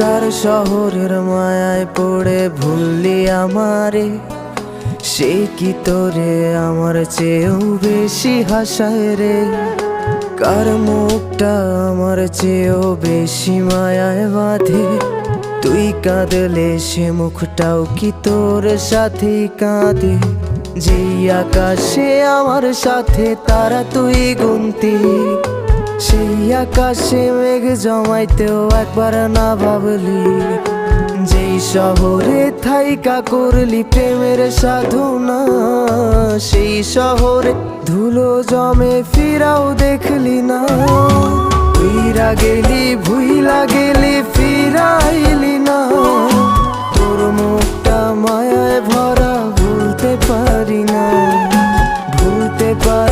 কার শহরের মায়ায় পড়ে ভুললি আমারে, সে কি তোরে আমার চেয়েও বেশি হাসায় রে। কার মুখটা আমার চেয়েও বেশি মায়ায় বাঁধে, তুই কাঁদলে সে মুখটাও কি তোর সাথেই কাঁদে। যেই আকাশে আমার সাথে তারা তুই গুনতি, সেই আকাশে মেঘ জমাইতেও একবার না ভাবলি। যেই শহরে থাইকা করলি প্রেমের সাধনা, সেই শহরে ধুলো জমে ফিরাও দেখলি না। ফিরা গেলি ভুইলা গেলি ফিরাইলি না, তোর মুখটা মায়ায় ভরা ভুলতে পারি না, ভুলতে পারি।